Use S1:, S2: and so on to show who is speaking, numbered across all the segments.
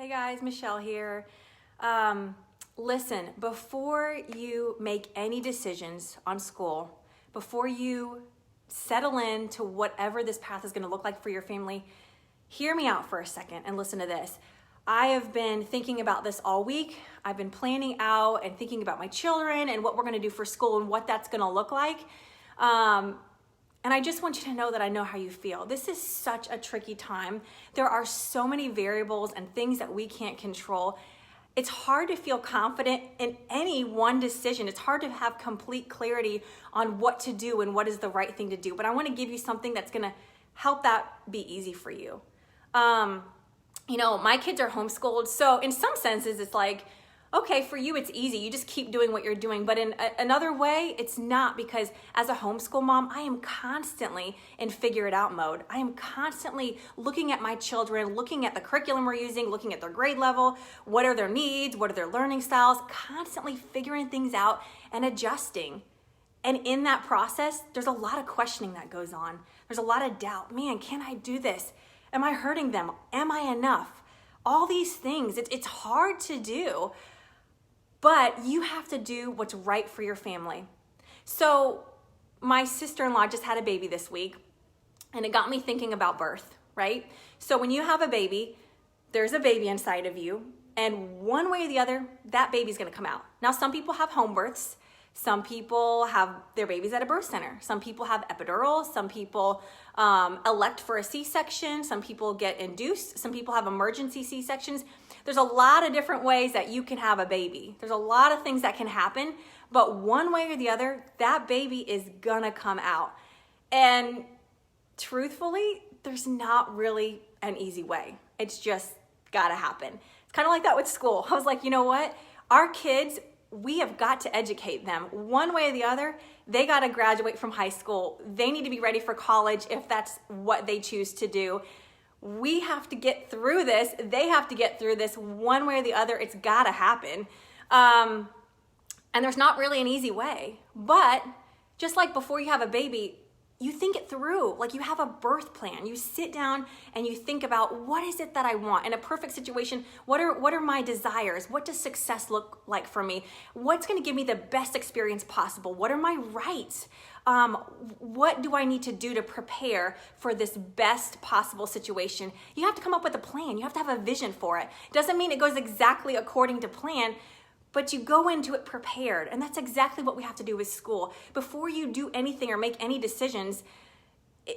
S1: Hey guys, Michelle here. Listen, before you make any decisions on school, before you settle into whatever this path is going to look like for your family, hear me out for a second and listen to this. I have been thinking about this all week. I've been planning out and thinking about my children and what we're going to do for school and what that's going to look like. And I just want you to know that I know how you feel. This is such a tricky time. There are so many variables and things that we can't control. It's hard to feel confident in any one decision. It's hard to have complete clarity on what to do and what is the right thing to do. But I want to give you something that's going to help that be easy for you. My kids are homeschooled. So in some senses, it's like, okay, for you, it's easy. You just keep doing what you're doing. But in another way, it's not, because as a homeschool mom, I am constantly in figure it out mode. I am constantly looking at my children, looking at the curriculum we're using, looking at their grade level, what are their needs, what are their learning styles, constantly figuring things out and adjusting. And in that process, there's a lot of questioning that goes on. There's a lot of doubt. Man, can I do this? Am I hurting them? Am I enough? All these things, it's hard to do. But you have to do what's right for your family. So my sister-in-law just had a baby this week, and it got me thinking about birth, right? So when you have a baby, there's a baby inside of you, and one way or the other, that baby's gonna come out. Now, some people have home births. Some people have their babies at a birth center. Some people have epidurals. Some people elect for a C-section. Some people get induced. Some people have emergency C-sections. There's a lot of different ways that you can have a baby. There's a lot of things that can happen, but one way or the other, that baby is gonna come out. And truthfully, there's not really an easy way. It's just gotta happen. It's kind of like that with school. I was like, you know what? Our kids, we have got to educate them. One way or the other, they got to graduate from high school. They need to be ready for college if that's what they choose to do. We have to get through this. They have to get through this. One way or the other, it's got to happen. And there's not really an easy way. But just like before you have a baby, you think it through. Like you have a birth plan. You sit down and you think about, what is it that I want? In a perfect situation, what are my desires? What does success look like for me? What's going to give me the best experience possible? What are my rights? What do I need to do to prepare for this best possible situation? You have to come up with a plan. You have to have a vision for it. Doesn't mean it goes exactly according to plan, but you go into it prepared. And that's exactly what we have to do with school. Before you do anything or make any decisions,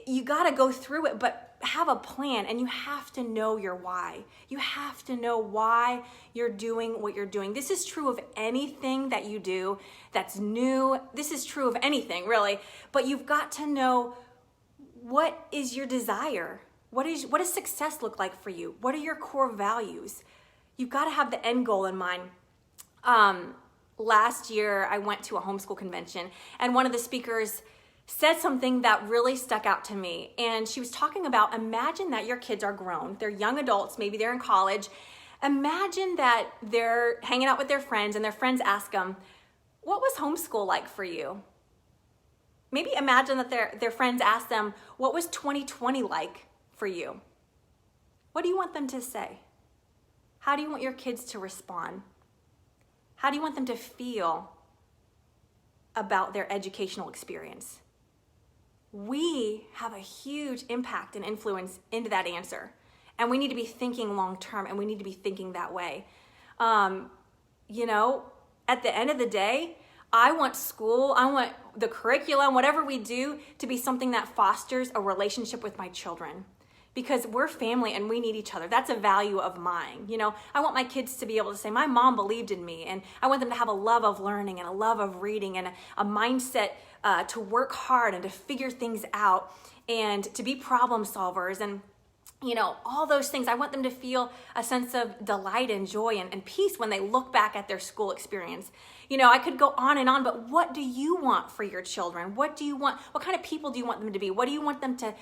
S1: you got to go through it, but have a plan, and you have to know your why. You have to know why you're doing what you're doing. This is true of anything that you do that's new. This is true of anything, really. But you've got to know, what is your desire? What does success look like for you? What are your core values? You've got to have the end goal in mind. Last year, I went to a homeschool convention, and one of the speakers said something that really stuck out to me. And she was talking about, imagine that your kids are grown. They're young adults, maybe they're in college. Imagine that they're hanging out with their friends, and their friends ask them, what was homeschool like for you? Maybe imagine that their friends ask them, what was 2020 like for you? What do you want them to say? How do you want your kids to respond? How do you want them to feel about their educational experience? We have a huge impact and influence into that answer. And we need to be thinking long term, and we need to be thinking that way. At the end of the day, I want school, I want the curriculum, whatever we do, to be something that fosters a relationship with my children. Because we're family and we need each other. That's a value of mine. I want my kids to be able to say, my mom believed in me, and I want them to have a love of learning and a love of reading and a mindset to work hard and to figure things out and to be problem solvers and all those things. I want them to feel a sense of delight and joy and peace when they look back at their school experience. I could go on, but what do you want for your children? What do you want? What kind of people do you want them to be? What do you want them to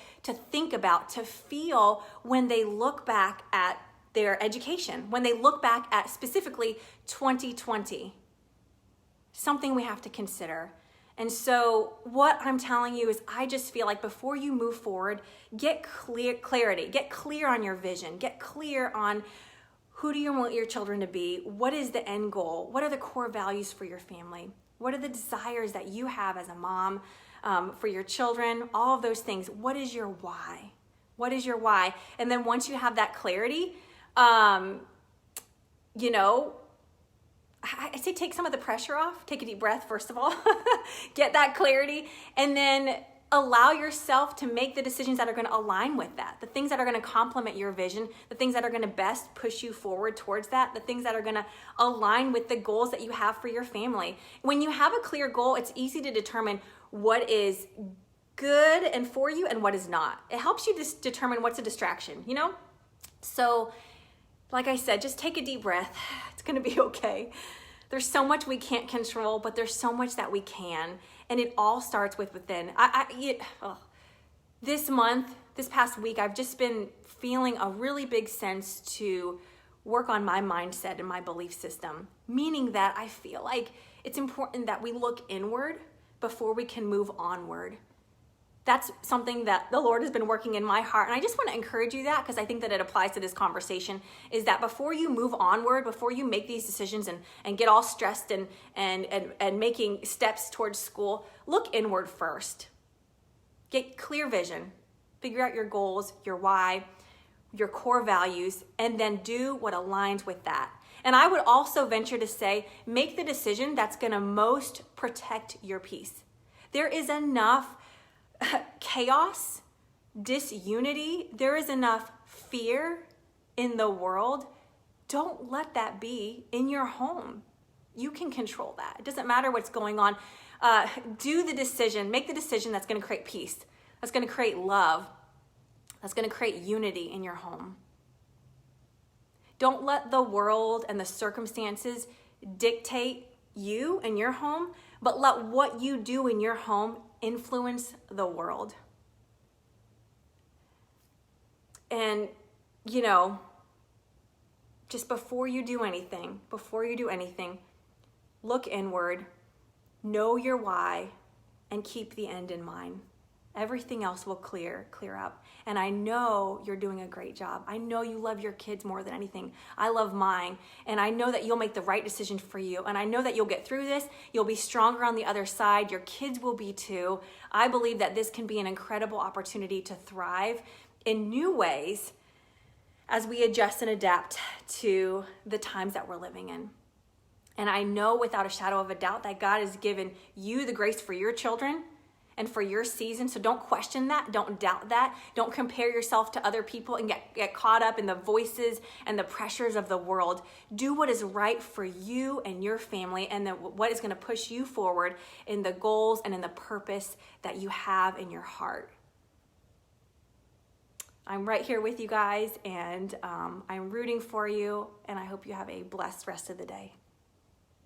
S1: think about, to feel when they look back at their education, when they look back at specifically 2020? Something we have to consider. And so what I'm telling you is, I just feel like before you move forward, get clarity, get clear on your vision, get clear on Who do you want your children to be? What is the end goal? What are the core values for your family? What are the desires that you have as a mom for your children? All of those things. What is your why? What is your why? And then once you have that clarity, you know, I say take some of the pressure off. Take a deep breath, first of all. Get that clarity. And then allow yourself to make the decisions that are going to align with that. The things that are going to complement your vision. The things that are going to best push you forward towards that. The things that are going to align with the goals that you have for your family. When you have a clear goal, it's easy to determine what is good and for you and what is not. It helps you just determine what's a distraction, you know? So, like I said, just take a deep breath. It's going to be okay. There's so much we can't control, but there's so much that we can. And it all starts with within. This month, this past week, I've just been feeling a really big sense to work on my mindset and my belief system. Meaning that I feel like it's important that we look inward before we can move onward. That's something that the Lord has been working in my heart. And I just want to encourage you that, because I think that it applies to this conversation, is that before you move onward, before you make these decisions and get all stressed and making steps towards school, look inward first. Get clear vision. Figure out your goals, your why, your core values, and then do what aligns with that. And I would also venture to say, make the decision that's going to most protect your peace. There is enough chaos, disunity, there is enough fear in the world. Don't let that be in your home. You can control that. It doesn't matter what's going on. Do the decision, make the decision that's going to create peace, that's going to create love, that's going to create unity in your home. Don't let the world and the circumstances dictate you and your home, but let what you do in your home influence the world. And, you know, just before you do anything, look inward, know your why, and keep the end in mind. Everything else will clear up. And I know you're doing a great job. I know you love your kids more than anything. I love mine. And I know that you'll make the right decision for you. And I know that you'll get through this. You'll be stronger on the other side. Your kids will be too. I believe that this can be an incredible opportunity to thrive in new ways as we adjust and adapt to the times that we're living in. And I know without a shadow of a doubt that God has given you the grace for your children and for your season. So don't question that. Don't doubt that. Don't compare yourself to other people and get caught up in the voices and the pressures of the world. Do what is right for you and your family, and then what is going to push you forward in the goals and in the purpose that you have in your heart. I'm right here with you guys, and I'm rooting for you, and I hope you have a blessed rest of the day.